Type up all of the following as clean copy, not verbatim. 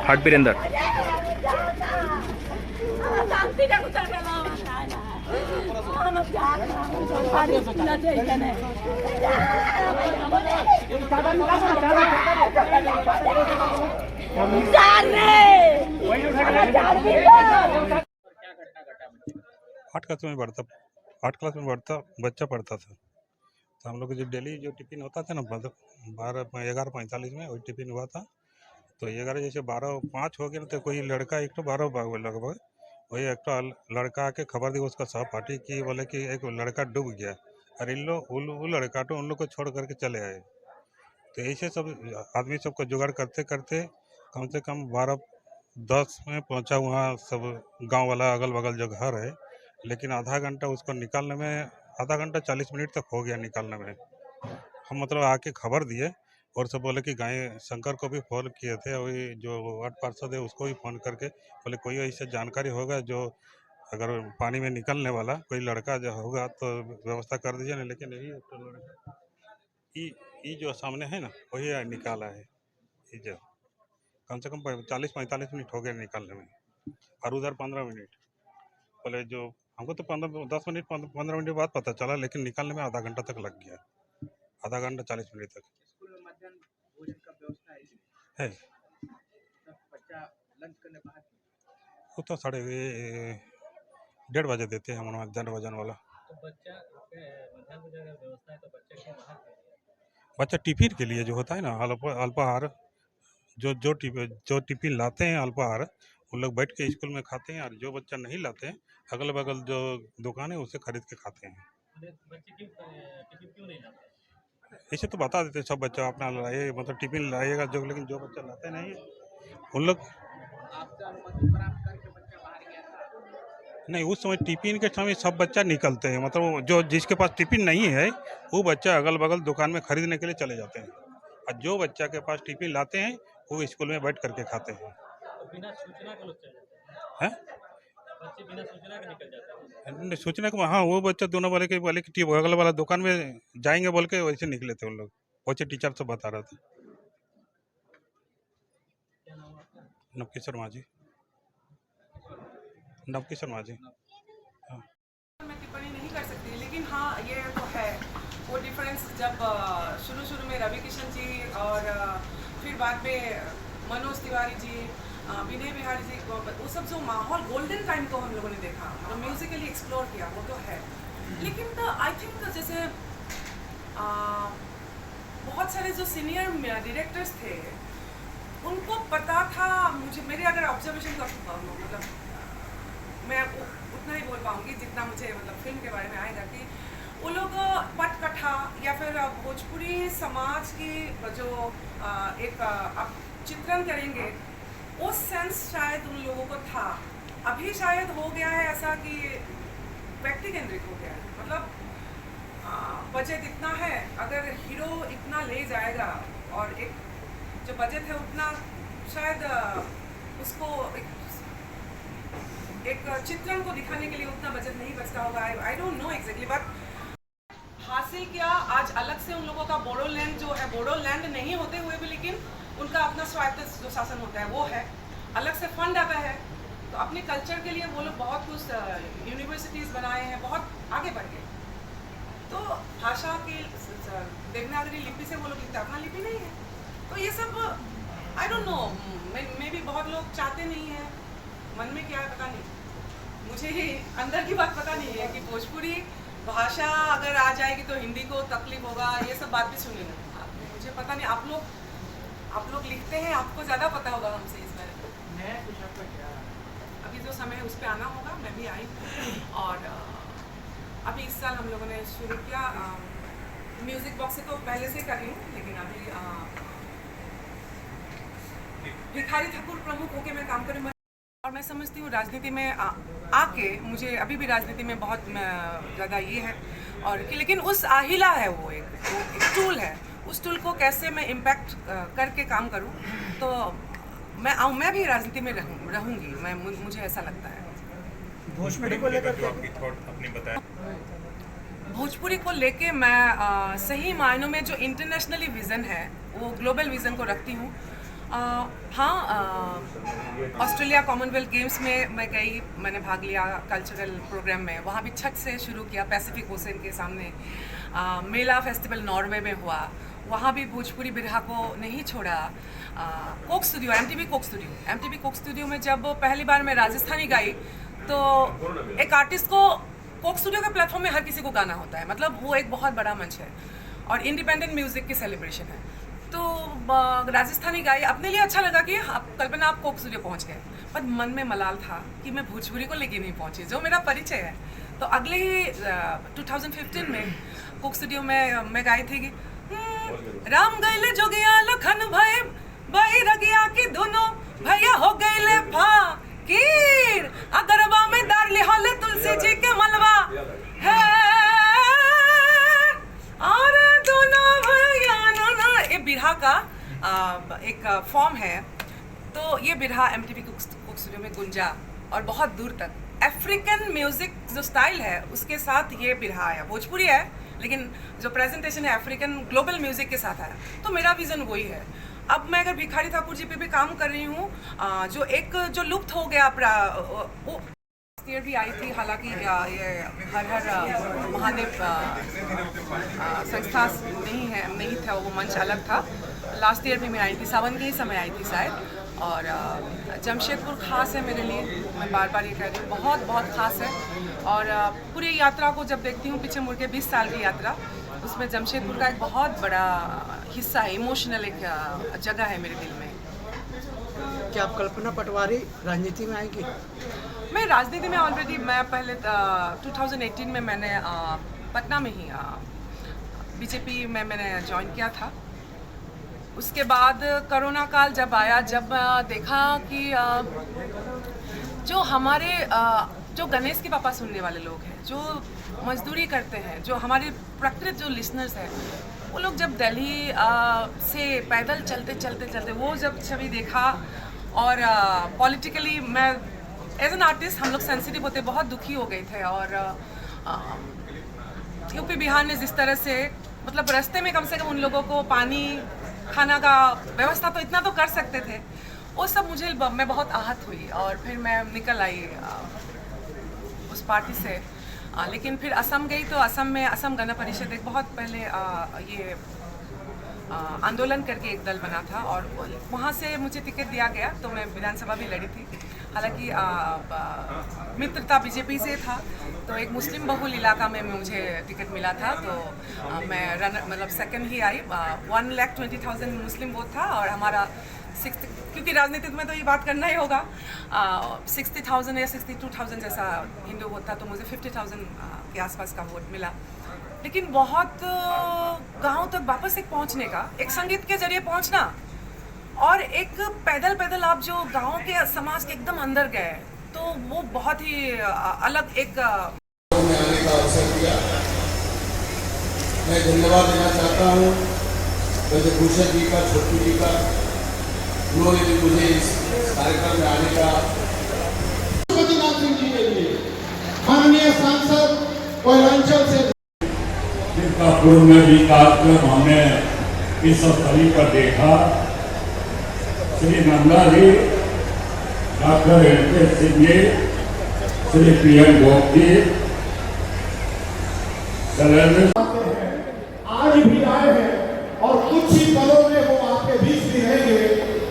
हाट बिरेंदर आठ क्लास में पढ़ता बच्चा पढ़ता था। तो हम लोग जो डेली जो टिफिन होता था ना 11:45 में वही टिफिन हुआ था। तो 11 जैसे 12:05 हो गया ना, तो कोई लड़का एक तो 12 लगभग वही एक तो लड़का आके खबर दी उसका सहपाठी की, बोले कि एक लड़का डूब गया और इन लोग वो लड़का तो उन लोग को छोड़ करके चले आए। तो ऐसे सब आदमी सबको जुगाड़ करते करते कम से कम 12:10 में पहुंचा वहाँ सब गांव वाला अगल बगल जो घर है। लेकिन आधा घंटा उसको निकालने में, आधा घंटा 40 मिनट तक हो गया निकालने में। हम मतलब आके खबर दिए और सब बोले कि गाय शंकर को भी फ़ोन किए थे, वही जो वार्ड पार्षद है उसको भी फ़ोन करके बोले कोई ऐसे जानकारी होगा जो अगर पानी में निकलने वाला कोई लड़का जो होगा तो व्यवस्था कर दीजिए ना। लेकिन यही तो लड़का ये जो सामने है ना वही निकाला है। ये जो कम से कम 40-45 मिनट हो गए निकालने में और उधर 15 मिनट बोले। जो हमको तो 15 मिनट बाद पता चला, लेकिन निकालने में आधा घंटा तक लग गया। आधा घंटा 40 मिनट तक स्कूल में मध्याह्न भोजन का व्यवस्था है। बच्चा लंच करने बाहर वो तो 1:30 बजे देते हैं हम मध्याह्न भोजन वाला। तो बच्चा मध्याह्न भोजन का व्यवस्था है तो बच्चा क्यों बाहर? बच्चा टिफिन के लिए जो होता है ना अल्पाहार, जो टिफिन लाते हैं अल्पाहार उन लोग बैठ के स्कूल में खाते हैं, और जो बच्चा नहीं लाते हैं अगल बगल जो दुकान है उससे खरीद के खाते हैं। बच्चे टिफिन क्यों नहीं लाते? ऐसे तो बता देते हैं सब बच्चा अपना लाए, मतलब टिफिन लाइएगा जो, लेकिन जो बच्चा लाते नहीं उन लोग। आपसे अनुमति प्राप्त करके बच्चा बाहर गया था? नहीं, उस समय टिफिन के समय सब बच्चा निकलते हैं, मतलब जो जिसके पास टिफिन नहीं है वो बच्चा अगल बगल दुकान में खरीदने के लिए चले जाते हैं, और जो बच्चा के पास टिफिन लाते हैं वो स्कूल में बैठ करके खाते हैं। तो बिना सूचना के लोग चले जाते हैं? बच्चे बिना सूचना के निकल जाते हैं? नहीं, सोचने को हाँ, वो बच्चा दोनों बोले कि अगल वाला दुकान में जाएंगे बोल के वैसे निकले थे उन लोग। वैसे टीचर से बता रहा था। क्या नाम आपका? नवकिशोर माझी। नवकिशोर माझी। हाँ। मैं टिप्पणी नहीं कर सकती, लेकिन हाँ ये तो है वो डिफरेंस जब शुरू में रवि किशन जी और फिर बाद में मनोज तिवारी जी, विनय बिहारी जी, वो सब जो माहौल गोल्डन टाइम को हम लोगों ने देखा, मतलब म्यूजिकली एक्सप्लोर किया, वो तो है। लेकिन आई थिंक जैसे बहुत सारे जो सीनियर डायरेक्टर्स थे उनको पता था, मेरे अगर ऑब्जर्वेशन का मतलब मैं उतना ही बोल पाऊंगी जितना मुझे मतलब फिल्म के बारे में आएगा, कि वो लोग पटकथा या फिर भोजपुरी समाज की जो एक आप चित्रण करेंगे वो सेंस शायद उन लोगों को था। अभी शायद हो गया है ऐसा कि व्यक्ति केंद्रित हो गया है, मतलब बजट इतना है, अगर हीरो इतना ले जाएगा और एक जो बजट है उतना शायद उसको एक चित्रण को दिखाने के लिए उतना बजट नहीं बचता होगा। I don't know exactly, but हासिल किया आज अलग से उन लोगों का बोडोलैंड जो है, बोडोलैंड नहीं होते हुए भी लेकिन उनका अपना स्वायत्त जो शासन होता है वो है, अलग से फंड आता है, तो अपने कल्चर के लिए वो लोग बहुत कुछ यूनिवर्सिटीज़ बनाए हैं, बहुत आगे बढ़ गए। तो भाषा की देवनागरी लिपि से वो लोग लिखते, अपना लिपि नहीं है, तो ये सब आई डोंट नो, मे भी बहुत लोग चाहते नहीं हैं, मन में क्या है पता नहीं, मुझे ही अंदर की बात पता नहीं है कि भोजपुरी भाषा अगर आ जाएगी तो हिंदी को तकलीफ होगा, ये सब बात भी सुनी ना। मुझे पता नहीं, आप लोग लिखते हैं, आपको ज़्यादा पता होगा हमसे इस बारे में। नया कुछ आपका क्या? अभी जो समय है उस पर आना होगा, मैं भी आई हूँ। और अभी इस साल हम लोगों ने शुरू किया म्यूज़िक बॉक्स से, तो पहले से कर रही हूँ, लेकिन अभी भिखारी ठाकुर प्रमुख होके मैं काम करूँ। और मैं समझती हूँ राजनीति में आके मुझे अभी भी राजनीति में बहुत ज़्यादा ये है, और कि लेकिन उस आहिला है, वो एक टूल है, उस टूल को कैसे मैं इम्पैक्ट करके काम करूँ, तो मैं भी राजनीति में रहूँगी, मुझे ऐसा लगता है। भोजपुरी को लेकर जो आपकी थॉट अपनी बताएं। भोजपुरी को लेके मैं सही मायनों में जो इंटरनेशनली विज़न है, वो ग्लोबल विज़न को रखती हूँ। हाँ, ऑस्ट्रेलिया कॉमनवेल्थ गेम्स में मैं गई, मैंने भाग लिया कल्चरल प्रोग्राम में, वहाँ भी छत से शुरू किया पैसिफिक ओशन के सामने। मेला फेस्टिवल नॉर्वे में हुआ, वहाँ भी भोजपुरी बिरहा को नहीं छोड़ा। Coke studio, MTV Coke studio में जब पहली बार मैं राजस्थानी गाई, तो एक आर्टिस्ट को कोक स्टूडियो के प्लेटफॉर्म में हर किसी को गाना होता है, मतलब वो एक बहुत बड़ा मंच है और इंडिपेंडेंट म्यूज़िक की सेलिब्रेशन है। तो राजस्थानी गाई, अपने लिए अच्छा लगा कि कल्पना आप कोक स्टूडियो पहुंच गए, पर मन में मलाल था कि मैं भोजपुरी को लेके नहीं पहुंची, जो मेरा परिचय है। तो अगले ही 2015 में कोक स्टूडियो में मैं गाई थी कि राम गैले जोगिया लखन भाई रगिया की दोनों भैया हो गए फकीर, अगरबा में दार लिहाल तुलसी जी के मलबा है, और दोनों भैया ये बिरहा का एक फॉर्म है। तो ये बिरहा एमटीवी कुक स्टूडियो में गुंजा और बहुत दूर तक। अफ्रीकन म्यूजिक जो स्टाइल है उसके साथ ये बिरहा है, भोजपुरी है लेकिन जो प्रेजेंटेशन है अफ्रीकन ग्लोबल म्यूजिक के साथ है। तो मेरा विजन वही है। अब मैं अगर भिखारी ठाकुर जी पे भी काम कर रही हूँ, जो लुप्त हो गया वो ईयर भी आई थी, हालांकि ये हर महादेव संस्था नहीं था, वो मंच अलग था। लास्ट ईयर भी मैं आई थी, सावन के ही समय आई थी शायद। और जमशेदपुर खास है मेरे लिए, मैं बार बार ये कह रही हूँ, बहुत बहुत खास है। और पूरी यात्रा को जब देखती हूँ पीछे मुड़ के 20 साल की यात्रा, उसमें जमशेदपुर का एक बहुत बड़ा हिस्सा है, इमोशनल एक जगह है मेरे दिल में। क्या आप कल्पना पटवारी राजनीति में आएंगी? मैं राजनीति में ऑलरेडी, मैं पहले 2018 में मैंने पटना में ही बीजेपी में मैंने ज्वाइन किया था। उसके बाद कोरोना काल जब आया, जब देखा कि जो हमारे जो गणेश के पापा सुनने वाले लोग हैं, जो मजदूरी करते हैं, जो हमारे प्रकृत जो लिसनर्स हैं, वो लोग जब दिल्ली से पैदल चलते वो जब छवि देखा, और पॉलिटिकली मैं एज एन आर्टिस्ट हम लोग सेंसिटिव होते बहुत दुखी हो गए थे। और यूपी बिहार ने जिस तरह से, मतलब रास्ते में कम से कम उन लोगों को पानी खाना का व्यवस्था तो इतना तो कर सकते थे, वो सब मैं बहुत आहत हुई। और फिर मैं निकल आई उस पार्टी से। लेकिन फिर असम गई, तो असम में असम गण परिषद एक बहुत पहले ये आंदोलन करके एक दल बना था, और वहाँ से मुझे टिकट दिया गया, तो मैं विधानसभा भी लड़ी थी। हालांकि मित्रता बीजेपी से था, तो एक मुस्लिम बहुल इलाका में मुझे टिकट मिला था, तो मैं सेकंड ही आई। 1,20,000 मुस्लिम वोट था, और हमारा 60, क्योंकि राजनीति में तो ये बात करना ही होगा, 60,000 या 62,000 जैसा हिंदू वोट था, तो मुझे 50,000 के आसपास का वोट मिला। लेकिन बहुत गांव तक वापस एक पहुंचने का, एक संगीत के जरिए पहुंचना, और एक पैदल आप जो गांव के समाज के एकदम अंदर गए, तो वो बहुत ही अलग एक में आने का अवसर दिया। मैं धन्यवाद देना चाहता हूँ ब्रजभूषण जी का, छोटू जी का, उन्होंने भी मुझे इस कार्यक्रम में आने का। नाथ सिंह जी के लिए माननीय सांसद कोयलांचल से जिनका पूर्व में भी कार्यक्रम हमने इस स्थली पर देखा, Shri Nanda ji, doctor LK. Singh ji, Shri PN. गोप जी, आज भी आए हैं, और कुछ ही पलों में वो आपके बीच भी रहेंगे।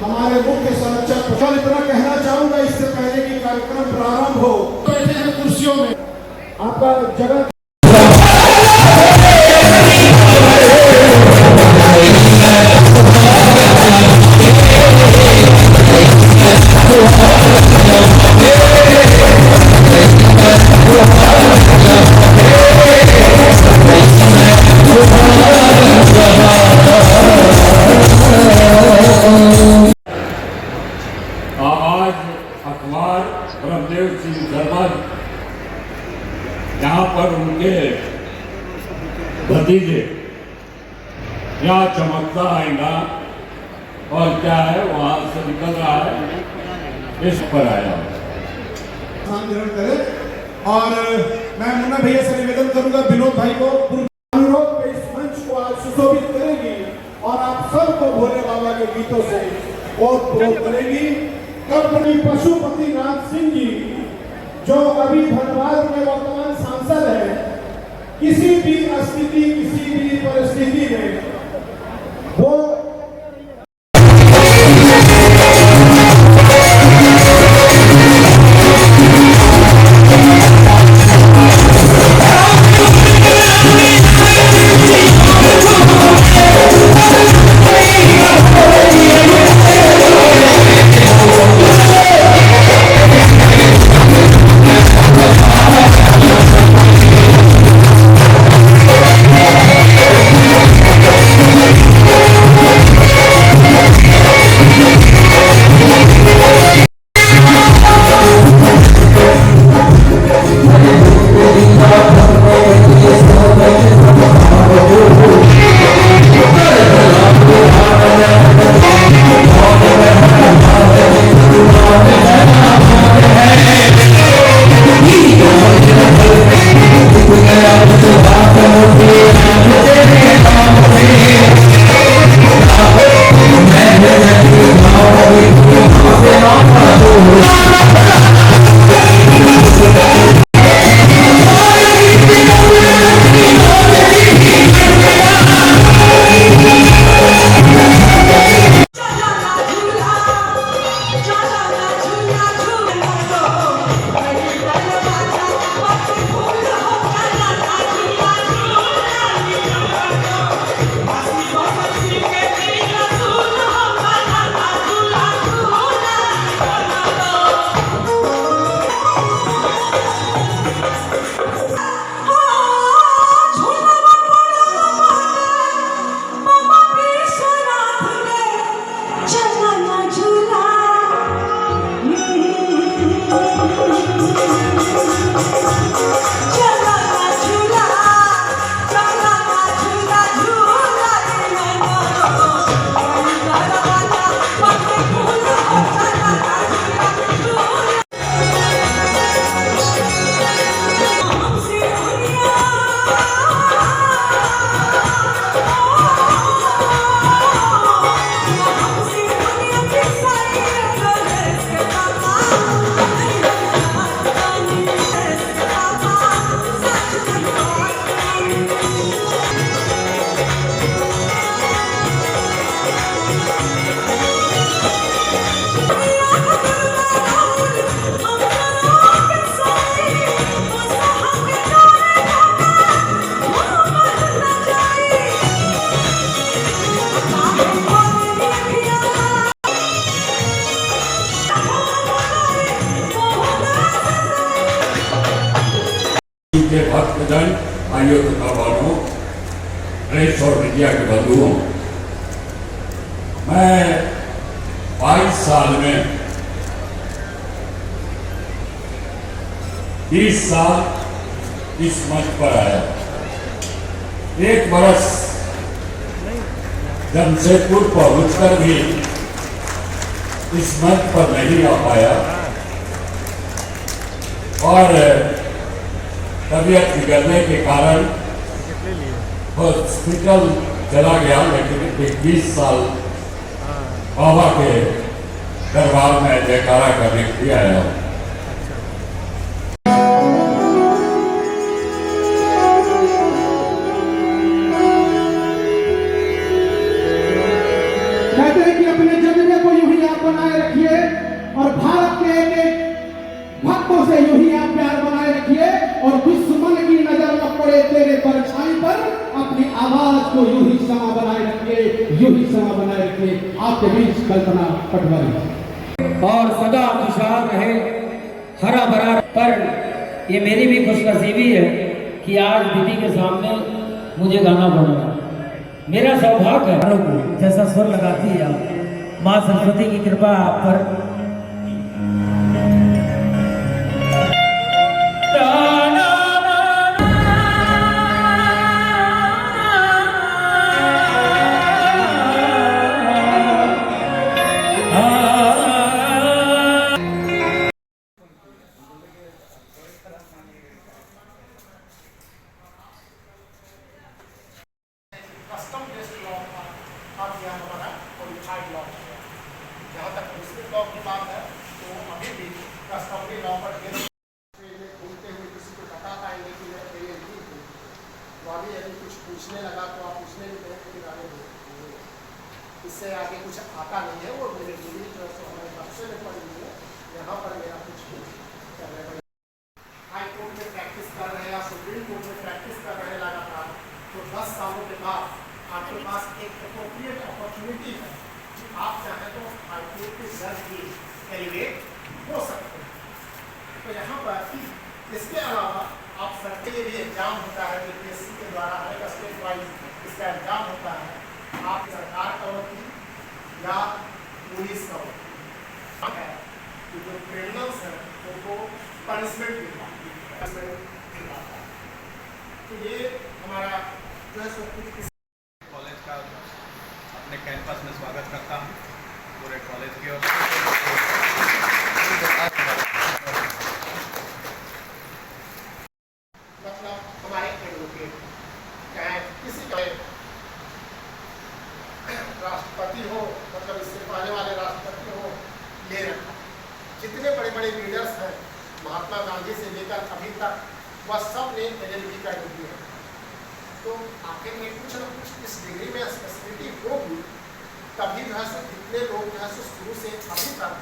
हमारे मुख्य संरक्षक कुशल, इतना कहना चाहूंगा इससे पहले कि कार्यक्रम प्रारंभ हो, बैठे हैं कुर्सियों में, आपका जगह आज अखबार ब्रह्मदेव सिंह शर्मा यहाँ पर उनके भतीजे यहाँ चमकता आएगा और क्या है वहाँ से निकल रहा है, इस पर आया स्थान ग्रहण करें। और मैं मुन्ना भैया से निवेदन करूंगा, विनोद भाई को अनुरोध पे इस मंच को आज सुशोभित करेगी और आप सबको भोले बाबा के गीतों से ओत-प्रोत करेगी। कंपनी पशुपति नाथ सिंह जी जो अभी धनबाद में वर्तमान सांसद है, किसी भी स्थिति किसी भी परिस्थिति में वो के भक्तजन, भाइयों तथा बहनों, प्रेस और मीडिया के बंधुओं, मैं 22 साल में 20 साल इस मंच पर आया। 1 बरस जमशेदपुर पहुंचकर भी इस मंच पर नहीं आ पाया और तबीयत बिगड़ने के कारण हॉस्पिटल चला गया, लेकिन 21 साल बाबा के दरबार में जयकारा करने के लिए आया। कहते हैं कि अपने जज्बे को यूं ही आप बनाए रखिए और भारत के एक भक्तों से यूं ही आप प्यार बनाए रखिए और दुश्मन की नजर न पड़े तेरे परछाई पर, अपनी आवाज को यूं ही समा बनाए रखिए, यूं ही समा बनाए रखिए। आपके बीच कल्पना पटवारी। और सदा खुशहाल रहे, हरा भरा। पर ये मेरी भी खुशनसीबी है कि आज दीदी के सामने मुझे गाना पड़ रहा है। मेरा सौभाग्य है जैसा स्वर लगाती है आप, माँ सरस्वती की कृपा आप पर कस्टमरी लॉ पर घूमते हुए किसी को बता पाएंगे कि मैं ये नहीं हूँ। तो अभी यदि कुछ पूछने लगा तो आप पूछने भी कहें कि आगे इससे आगे कुछ आता नहीं है। वो मेरे डिग्री जो है हमारे बक्से में पड़ी हुई है, यहाँ पर मेरा कुछ नहीं करने का। हाई कोर्ट में प्रैक्टिस कर रहे हैं या सुप्रीम कोर्ट में प्रैक्टिस कर रहे हैं लगातार, तो 10 सालों के बाद आपके पास एक एप्रोप्रिएट अपॉर्चुनिटी है कि आप चाहें तो हाई कोर्ट के जज भी एलिवेट हो सकते हैं। तो यहाँ पर इसके अलावा आप सर के लिए भी एग्जाम होता है, यूपीएससी के द्वारा हर एक स्टेट वाइज इसका एग्जाम होता है। आप सरकार का वकील या पुलिस का वकील है कि जो क्रिमिनल्स हैं उनको पनिशमेंट मिलता है। तो ये हमारा जो है सो कॉलेज का अपने कैंपस में स्वागत करता हूँ पूरे कॉलेज की ओर से। मतलब हमारे एडवोकेट चाहे किसी का राष्ट्रपति हो, मतलब इससे पहले वाले राष्ट्रपति हो, ले रखा। जितने बड़े बड़े लीडर्स हैं महात्मा गांधी से लेकर अभी तक, वह सब ने LLB का डिग्री है। तो आखिर में कुछ न कुछ इस डिग्री में स्पेशलिटी होगी, तभी जो है सो कितने लोग जो है सो शुरू से अभी तक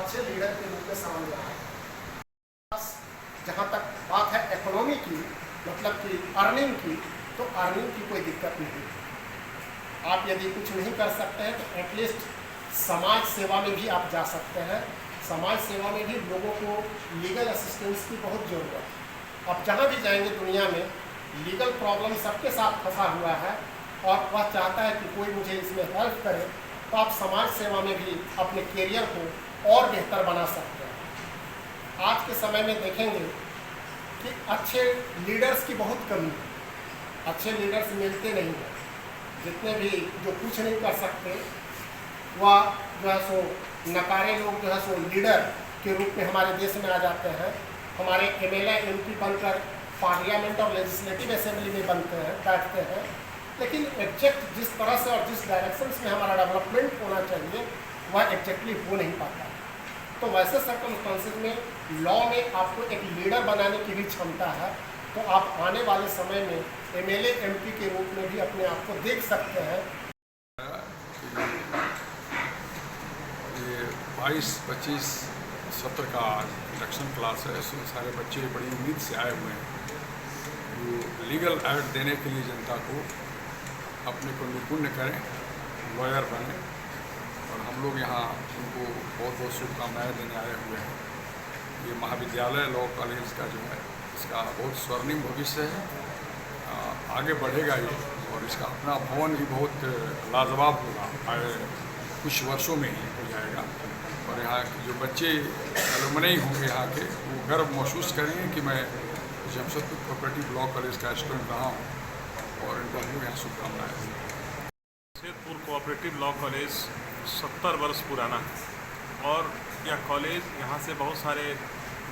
अच्छे लीडर के रूप में सामने आए। जहाँ तक बात है इकोनॉमी की, मतलब कि अर्निंग की, तो अर्निंग की कोई दिक्कत नहीं। आप यदि कुछ नहीं कर सकते हैं तो एटलीस्ट समाज सेवा में भी आप जा सकते हैं। समाज सेवा में भी लोगों को लीगल असिस्टेंस की बहुत ज़रूरत है। आप जहाँ भी जाएंगे दुनिया में, लीगल प्रॉब्लम सबके साथ फंसा हुआ है और वह चाहता है कि कोई मुझे इसमें हेल्प करे। तो आप समाज सेवा में भी अपने कैरियर को और बेहतर बना सकते हैं। आज के समय में देखेंगे कि अच्छे लीडर्स की बहुत कमी है, अच्छे लीडर्स मिलते नहीं हैं। जितने भी जो कुछ नहीं कर सकते वह जो है सो नकारे लोग जो है सो लीडर के रूप में हमारे देश में आ जाते हैं। हमारे MLA MP बनकर पार्लियामेंट और लेजिस्लेटिव असेंबली में बैठते हैं, लेकिन एग्जैक्ट जिस तरह से और जिस डायरेक्शन में हमारा डेवलपमेंट होना चाहिए वह एग्जैक्टली हो नहीं पाता। तो वैसे सर्कमस्टांसेस में लॉ में आपको एक लीडर बनाने की भी क्षमता है। तो आप आने वाले समय में MLA MP के रूप में भी अपने आप को देख सकते हैं। ये 22-25 सत्र का इंडक्शन क्लास है। इसमें सारे बच्चे बड़ी उम्मीद से आए हुए हैं वो लीगल एड देने के लिए जनता को अपने को निपुण करें, लॉयर बने। और हम लोग यहाँ उनको बहुत बहुत शुभकामनाएँ देने आए हुए हैं। ये महाविद्यालय लॉ कॉलेज का जो है इसका बहुत स्वर्णिम भविष्य है, आगे बढ़ेगा ये। और इसका अपना भवन भी बहुत लाजवाब होगा, आए कुछ वर्षों में ही हो जाएगा। और यहाँ के जो बच्चे एलुमनी होंगे यहाँ के, वो गर्व महसूस करेंगे कि मैं जमशेदपुर कोऑपरेटिव लॉ कॉलेज का स्टूडेंट रहा हूँ। और इनको हम लोग यहाँ शुभकामनाएँ। जमशेदपुर कोऑपरेटिव लॉ कॉलेज 70 वर्ष पुराना है और यह कॉलेज यहाँ से बहुत सारे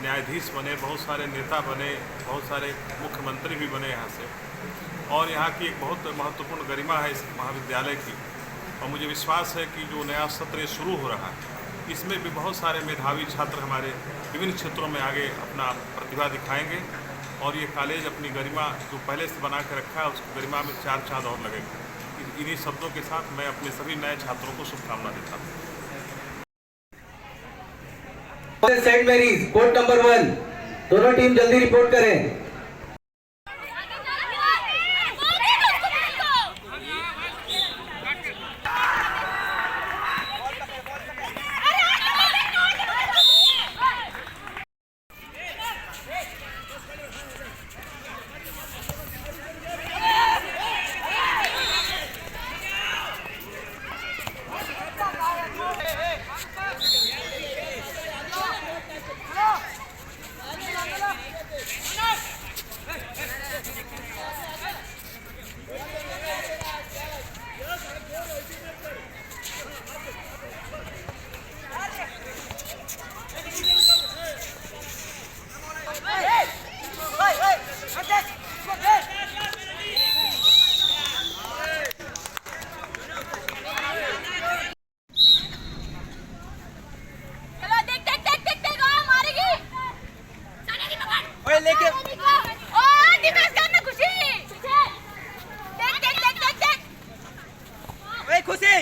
न्यायाधीश बने, बहुत सारे नेता बने, बहुत सारे मुख्यमंत्री भी बने यहाँ से। और यहाँ की एक बहुत महत्वपूर्ण गरिमा है इस महाविद्यालय की। और मुझे विश्वास है कि जो नया सत्र शुरू हो रहा है इसमें भी बहुत सारे मेधावी छात्र हमारे विभिन्न क्षेत्रों में आगे अपना प्रतिभा दिखाएंगे। और ये कॉलेज अपनी गरिमा जो पहले से बना के रखा है उसकी गरिमा में 4 चांद और लगेगा। इन्हीं शब्दों के साथ मैं अपने सभी नए छात्रों को शुभकामना देता हूँ। सेंट मैरीज कोर्ट नंबर 1, दोनों टीम जल्दी रिपोर्ट करें। No! लेके खुशी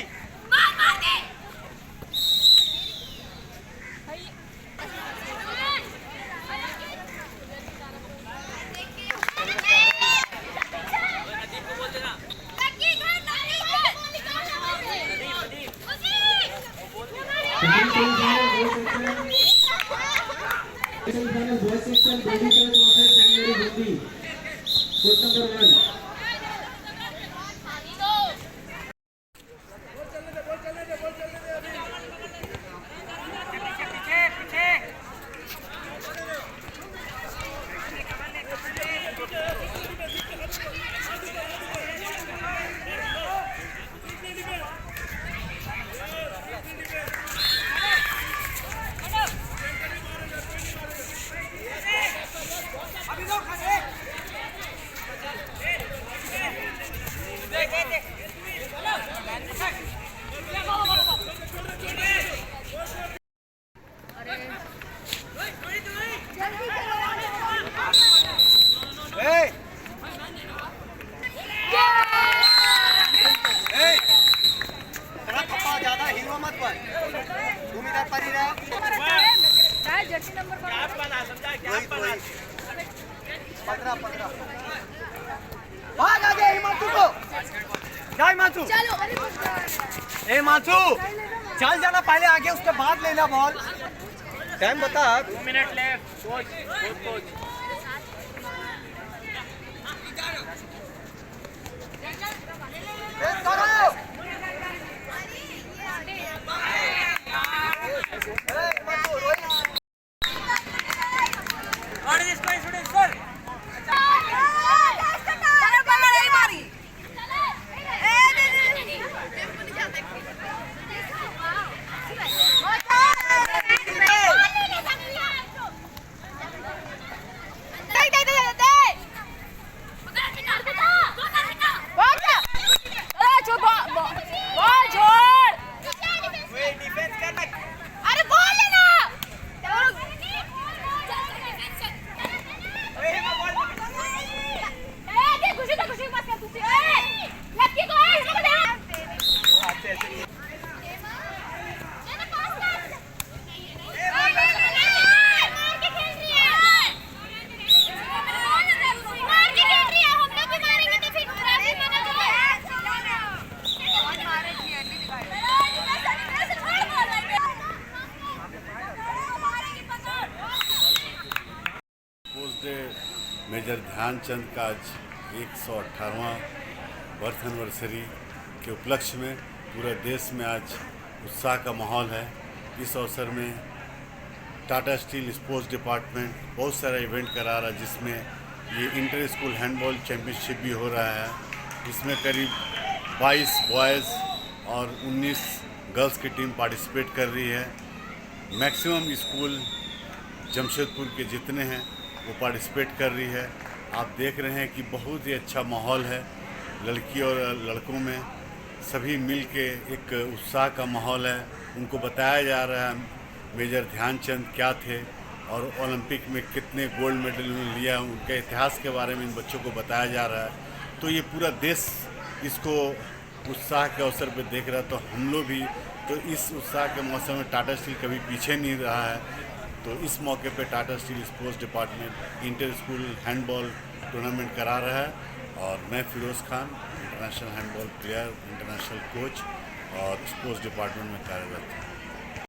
ज्यादा हीरो मत बन, तुम इधर पर ही रहो। जर्सी नंबर 15 भाग आगे हिमांशु को। जा हिमांशु, ए हिमांशु चल जाना पहले आगे, उसके बाद लेना बॉल। टाइम बता। 2 minute left. Coach major Dhyanchand का आज 118वां बर्थ एनिवर्सरी के उपलक्ष्य में पूरे देश में आज उत्साह का माहौल है। इस अवसर में टाटा स्टील स्पोर्ट्स डिपार्टमेंट बहुत सारा इवेंट करा रहा है, जिसमें ये इंटर स्कूल हैंडबॉल चैम्पियनशिप भी हो रहा है। इसमें करीब 22 बॉयज़ और 19 गर्ल्स की टीम पार्टिसिपेट कर रही है। मैक्सिमम स्कूल जमशेदपुर के जितने हैं वो पार्टिसिपेट कर रही है। आप देख रहे हैं कि बहुत ही अच्छा माहौल है, लड़की और लड़कों में सभी मिल के एक उत्साह का माहौल है। उनको बताया जा रहा है मेजर ध्यानचंद क्या थे और ओलंपिक में कितने गोल्ड मेडल उन्होंने लिया, उनके इतिहास के बारे में इन बच्चों को बताया जा रहा है। तो ये पूरा देश इसको उत्साह के अवसर पर देख रहा है, तो हम लोग भी तो इस उत्साह के मौसम में टाटा स्टील कभी पीछे नहीं रहा है। तो इस मौके पे Tata steel sports department inter school handball tournament करा रहा है और मैं Firoz Khan international handball player, international coach और स्पोर्ट्स डिपार्टमेंट में कार्यरत हूँ।